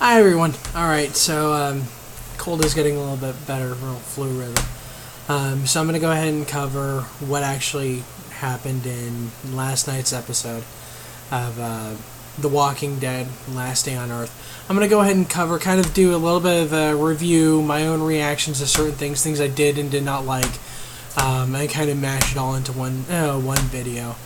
Hi everyone. Alright, so cold is getting a little bit better, a little flu rhythm. So I'm going to go ahead and cover what actually happened in last night's episode of The Walking Dead, Last Day on Earth. I'm going to go ahead and do a little bit of a review, my own reactions to certain things I did and did not like. I kind of mash it all into one video.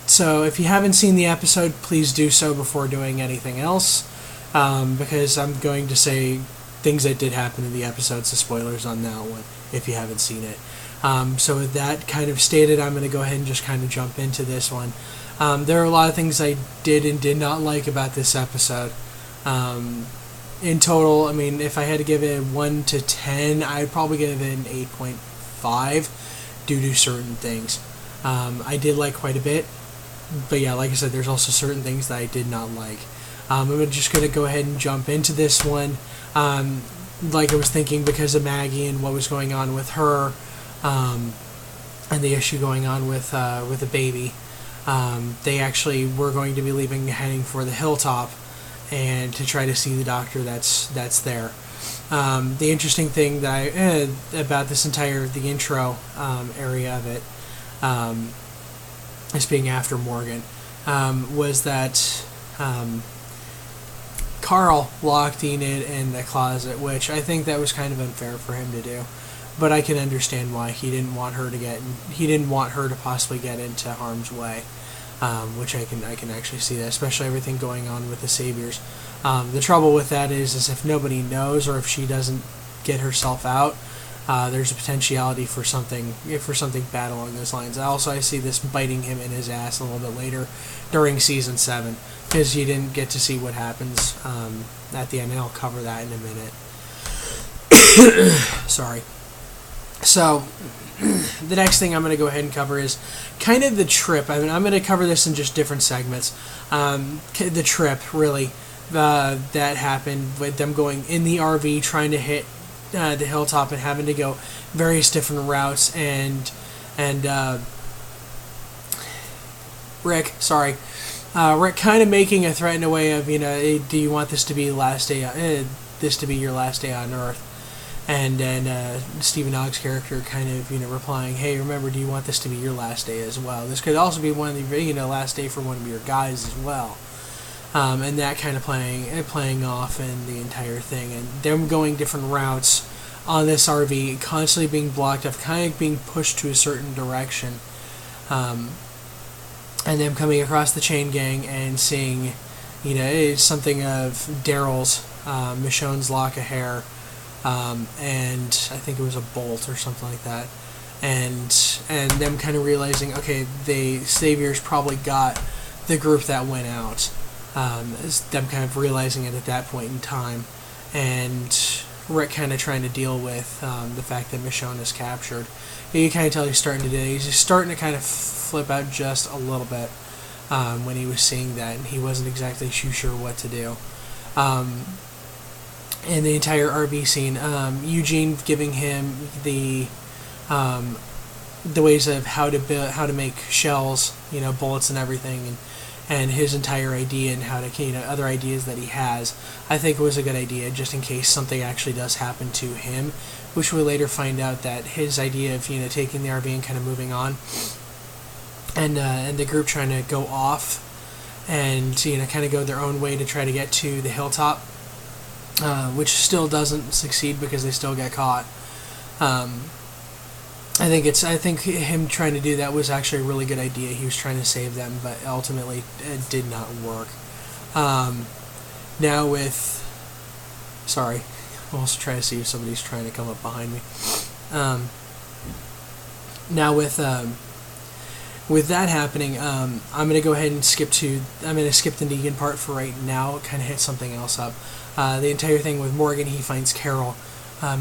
So if you haven't seen the episode, please do so before doing anything else. Because I'm going to say things that did happen in the episode, so spoilers on that one if you haven't seen it. So with that kind of stated, I'm going to go ahead and just kind of jump into this one. There are a lot of things I did and did not like about this episode. In total, I mean, if I had to give it a 1 to 10, I'd probably give it an 8.5 due to certain things. I did like quite a bit, but yeah, like I said, there's also certain things that I did not like. I'm just going to go ahead and jump into this one. Like I was thinking, because of Maggie and what was going on with her, and the issue going on with the baby, they actually were going to be heading for the hilltop, and to try to see the doctor that's there. The interesting thing that about this the intro area of it, as being after Morgan, was that Carl locked Enid in the closet, which I think that was kind of unfair for him to do, but I can understand why. He didn't want her to possibly get into harm's way, which I can actually see that, especially everything going on with the Saviors. The trouble with that is if nobody knows, or if she doesn't get herself out, there's a potentiality for something bad along those lines. I see this biting him in his ass a little bit later during season 7, because you didn't get to see what happens at the end, and I'll cover that in a minute. Sorry. So, the next thing I'm going to go ahead and cover is kind of the trip. I mean, I'm going to cover this in just different segments. The trip, really, that happened with them going in the RV, trying to hit the hilltop, and having to go various different routes, and Rick kind of making a threat in a way of, hey, do you want this to be your last day on Earth? And then Stephen Ogg's character kind of replying, hey, remember, do you want this to be your last day as well? This could also be one of the last day for one of your guys as well. And that kind of playing off in the entire thing, and them going different routes on this RV, constantly being blocked off, kind of being pushed to a certain direction, and them coming across the chain gang and seeing, something of Daryl's, Michonne's lock of hair, and I think it was a bolt or something like that, and them kind of realizing, okay, the Saviors probably got the group that went out. Them kind of realizing it at that point in time, and Rick kind of trying to deal with the fact that Michonne is captured. You kind of tell he's starting to kind of flip out just a little bit when he was seeing that, and he wasn't exactly too sure what to do. In the entire RV scene, Eugene giving him the ways of how to make shells, bullets and everything, and his entire idea, and how to, other ideas that he has, I think it was a good idea, just in case something actually does happen to him, which we later find out that his idea of, taking the RV and kind of moving on, and the group trying to go off, and, kind of go their own way to try to get to the hilltop, which still doesn't succeed because they still get caught. I think him trying to do that was actually a really good idea. He was trying to save them, but ultimately it did not work. Now with... Sorry. I'll also try to see if somebody's trying to come up behind me. Now with that happening, I'm going to go ahead and skip the Negan part for right now, kind of hit something else up. The entire thing with Morgan, he finds Carol.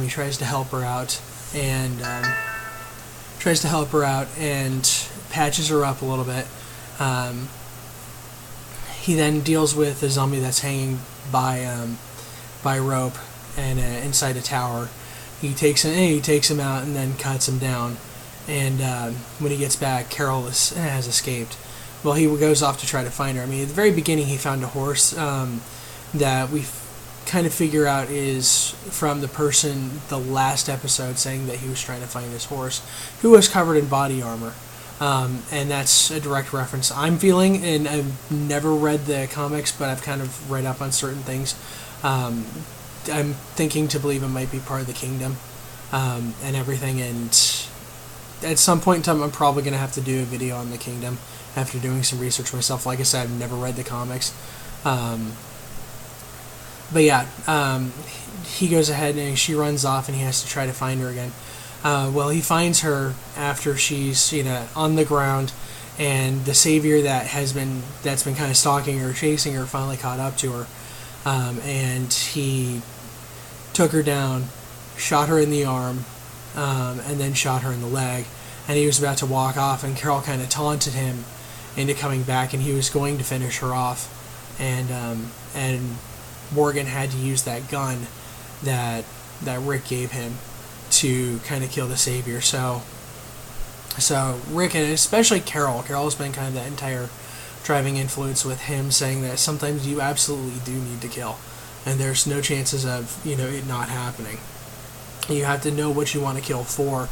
He tries to help her out, and patches her up a little bit. He then deals with the zombie that's hanging by rope and inside a tower. He takes him out and then cuts him down. And when he gets back, Carol has escaped. Well, he goes off to try to find her. I mean, at the very beginning, he found a horse that we kind of figure out is from the person the last episode saying that he was trying to find his horse, who was covered in body armor. And that's a direct reference I'm feeling, and I've never read the comics, but I've kind of read up on certain things. I'm thinking to believe it might be part of the kingdom, and everything, and at some point in time I'm probably going to have to do a video on the kingdom after doing some research myself. Like I said, I've never read the comics. But yeah, he goes ahead and she runs off, and he has to try to find her again. Well, he finds her after she's on the ground, and the savior that's been kind of stalking her, chasing her, finally caught up to her, and he took her down, shot her in the arm, and then shot her in the leg. And he was about to walk off, and Carol kind of taunted him into coming back, and he was going to finish her off, and Morgan had to use that gun that Rick gave him to kind of kill the savior. So Rick, and especially Carol's been kind of that entire driving influence with him, saying that sometimes you absolutely do need to kill, and there's no chances of it not happening. You have to know what you want to kill for,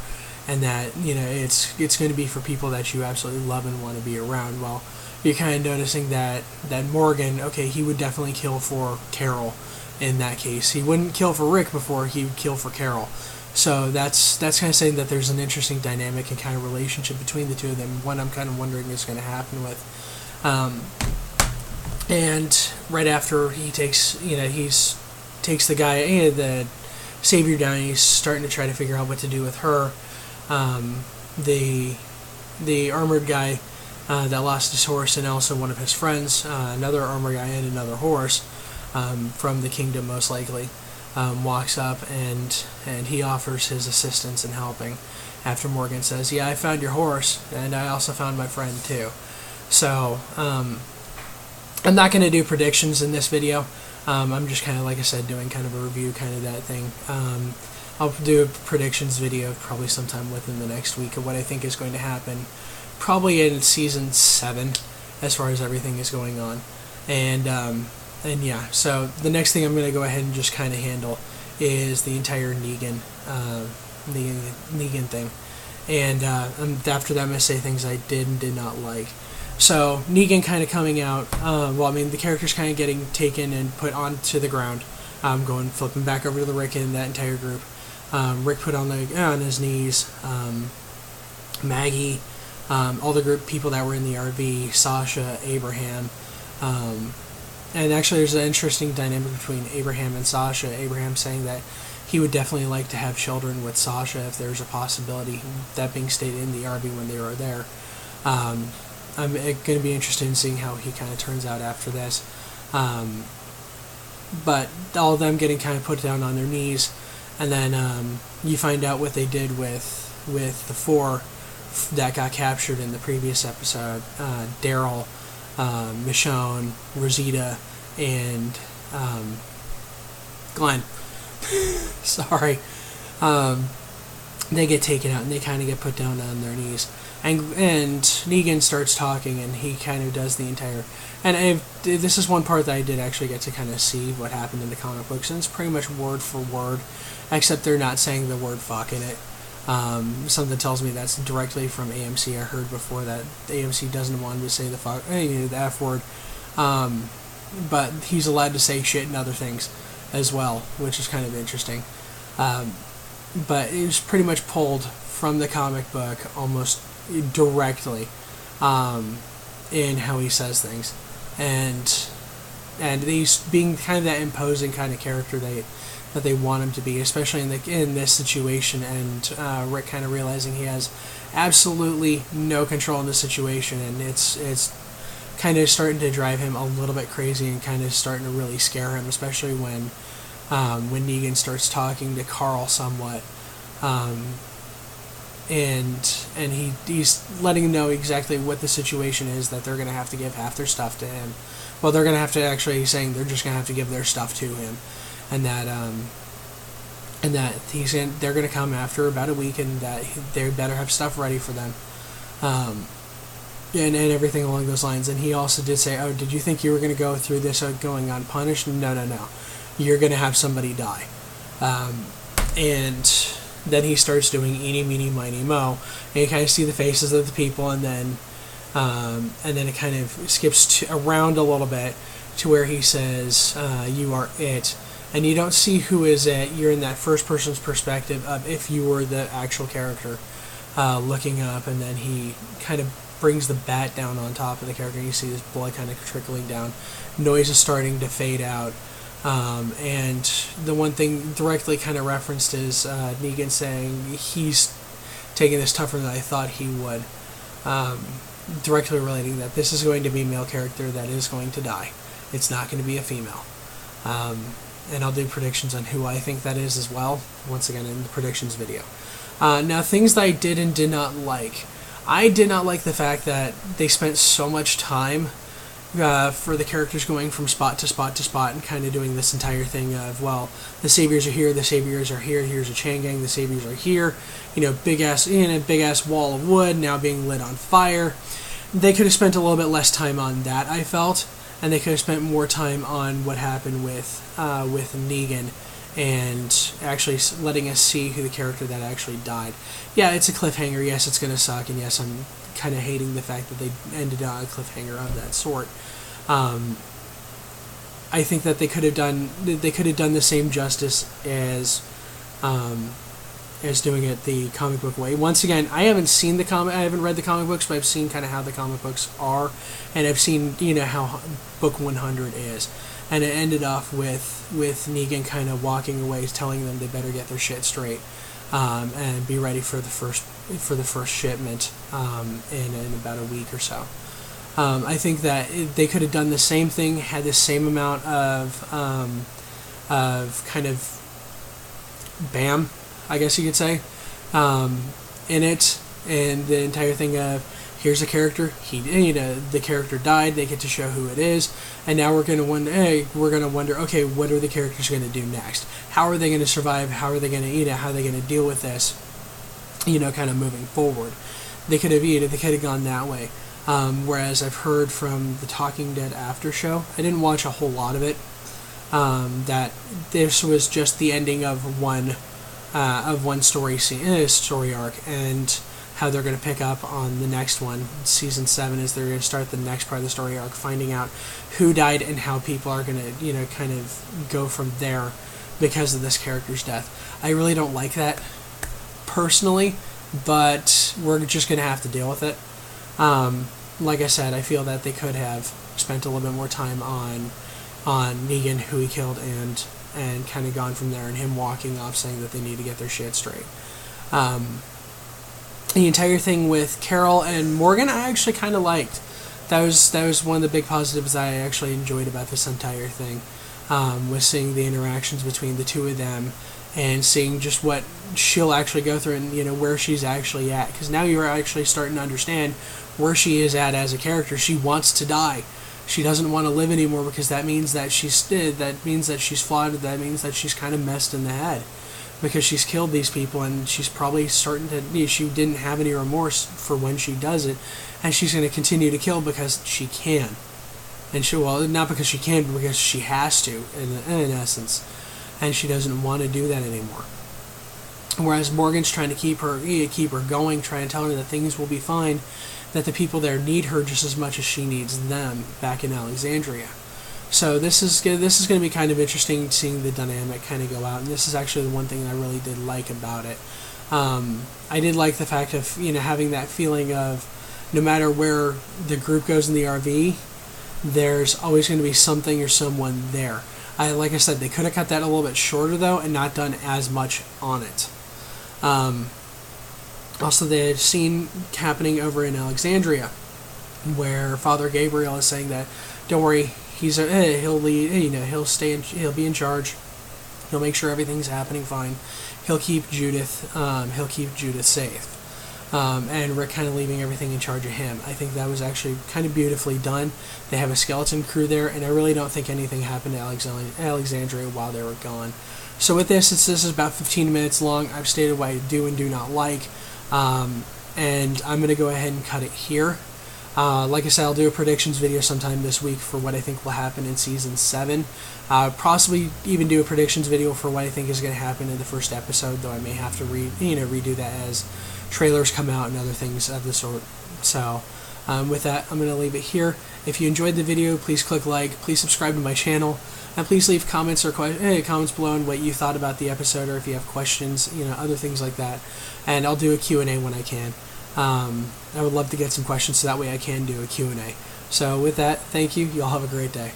and that it's going to be for people that you absolutely love and want to be around. Well, you're kind of noticing that Morgan, okay, he would definitely kill for Carol in that case. He wouldn't kill for Rick before he would kill for Carol. So that's kind of saying that there's an interesting dynamic and kind of relationship between the two of them. One I'm kind of wondering is going to happen with. And right after he takes the guy, the savior down, he's starting to try to figure out what to do with her. The armored guy that lost his horse, and also one of his friends, another armored guy and another horse from the kingdom most likely, walks up and he offers his assistance in helping after Morgan says, yeah, I found your horse, and I also found my friend too. So I'm not going to do predictions in this video. I'm just kind of, like I said, doing kind of a review, kind of that thing. I'll do a predictions video probably sometime within the next week of what I think is going to happen, probably in season 7 as far as everything is going on. And yeah, so the next thing I'm going to go ahead and just kind of handle is the entire Negan thing. And after that I'm going to say things I did and did not like. So Negan kind of coming out, the character's kind of getting taken and put onto the ground, flipping back over to the Rick and that entire group. Rick put on his knees, Maggie, all the group people that were in the RV, Sasha, Abraham, and actually there's an interesting dynamic between Abraham and Sasha. Abraham saying that he would definitely like to have children with Sasha if there's a possibility, that being stated in the RV when they were there. I'm going to be interested in seeing how he kind of turns out after this. But all of them getting kind of put down on their knees, and then you find out what they did with the 4 that got captured in the previous episode. Daryl, Michonne, Rosita, and Glenn. Sorry. They get taken out and they kind of get put down on their knees. And Negan starts talking, and he kind of does the entire... And this is one part that I did actually get to kind of see what happened in the comic books, and it's pretty much word for word, except they're not saying the word fuck in it. Something tells me that's directly from AMC. I heard before that AMC doesn't want him to say the fuck, the F word. But he's allowed to say shit and other things as well, which is kind of interesting. But it was pretty much pulled from the comic book almost directly in how he says things, and he's being kind of that imposing kind of character that they want him to be, especially in this situation, and Rick kind of realizing he has absolutely no control in the situation, and it's kind of starting to drive him a little bit crazy and kind of starting to really scare him, especially when Negan starts talking to Carl somewhat. And he's letting him know exactly what the situation is, that they're going to have to give half their stuff to him. Well, they're going to have to actually, saying they're just going to have to give their stuff to him, and that they're going to come after about a week, and that they better have stuff ready for them. and everything along those lines. And he also did say, "Oh, did you think you were going to go through this going unpunished? No, no, no. You're going to have somebody die." And then he starts doing eeny, meeny, miny, mo, and you kind of see the faces of the people, and then it kind of skips around a little bit to where he says, "You are it." And you don't see who is it. You're in that first person's perspective of if you were the actual character looking up, and then he kind of brings the bat down on top of the character. You see this blood kind of trickling down. Noise is starting to fade out. And the one thing directly kind of referenced is Negan saying he's taking this tougher than I thought he would. Directly relating that this is going to be a male character that is going to die. It's not going to be a female. And I'll do predictions on who I think that is as well, once again in the predictions video. Now, things that I did and did not like. I did not like the fact that they spent so much time for the characters going from spot to spot to spot and kind of doing this entire thing of, well, the saviors are here, the saviors are here, here's a chain gang, the saviors are here, big ass wall of wood now being lit on fire. They could have spent a little bit less time on that, I felt, and they could have spent more time on what happened with Negan and actually letting us see who the character that actually died. Yeah, it's a cliffhanger. Yes, it's going to suck, and yes, I'm kind of hating the fact that they ended on a cliffhanger of that sort. I think that they could have done the same justice as doing it the comic book way. Once again, I haven't read the comic books, but I've seen kind of how the comic books are, and I've seen how book 100 is, and it ended off with Negan kind of walking away, telling them they better get their shit straight, and be ready for the first shipment in about a week or so. I think that they could have done the same thing, had the same amount of kind of bam, I guess you could say, in it, and the entire thing of here's a character, the character died, they get to show who it is, and now we're gonna wonder, okay, what are the characters gonna do next? How are they gonna survive? How are they gonna how are they gonna deal with this? Kind of moving forward. They could have gone that way. Whereas I've heard from the Talking Dead after show, I didn't watch a whole lot of it, that this was just the ending of one story arc, and how they're going to pick up on the next one, season 7, is they're going to start the next part of the story arc, finding out who died and how people are going to kind of go from there because of this character's death. I really don't like that personally, but we're just going to have to deal with it. Like I said, I feel that they could have spent a little bit more time on Negan, who he killed, and kind of gone from there, and him walking off saying that they need to get their shit straight. The entire thing with Carol and Morgan, I actually kind of liked. That was one of the big positives I actually enjoyed about this entire thing, was seeing the interactions between the two of them, and seeing just what she'll actually go through, and where she's actually at. Because now you're actually starting to understand where she is at as a character. She wants to die. She doesn't want to live anymore, because that means that she's flawed. That means that she's kind of messed in the head, because she's killed these people, and she's probably starting to. She didn't have any remorse for when she does it, and she's going to continue to kill because she can, and not because she can, but because she has to, in essence, and she doesn't want to do that anymore. Whereas Morgan's trying to keep her going, trying to tell her that things will be fine, that the people there need her just as much as she needs them back in Alexandria. So this is going to be kind of interesting, seeing the dynamic kind of go out, and this is actually the one thing that I really did like about it. I did like the fact of having that feeling of no matter where the group goes in the RV, there's always going to be something or someone there. Like I said, they could have cut that a little bit shorter though, and not done as much on it. Also, the scene happening over in Alexandria, where Father Gabriel is saying that, don't worry, he'll lead, he'll be in charge, he'll make sure everything's happening fine, he'll keep Judith safe, and Rick kind of leaving everything in charge of him. I think that was actually kind of beautifully done. They have a skeleton crew there, and I really don't think anything happened to Alexandria while they were gone. So with this, this is about 15 minutes long. I've stated what I do and do not like, and I'm going to go ahead and cut it here. Like I said, I'll do a predictions video sometime this week for what I think will happen in season 7. Possibly even do a predictions video for what I think is going to happen in the first episode, though I may have to redo that as trailers come out and other things of the sort. So with that, I'm going to leave it here. If you enjoyed the video, please click like, please subscribe to my channel, and please leave comments or comments below on what you thought about the episode, or if you have questions, other things like that. And I'll do a Q&A when I can. I would love to get some questions so that way I can do a Q&A. So with that, thank you. You all have a great day.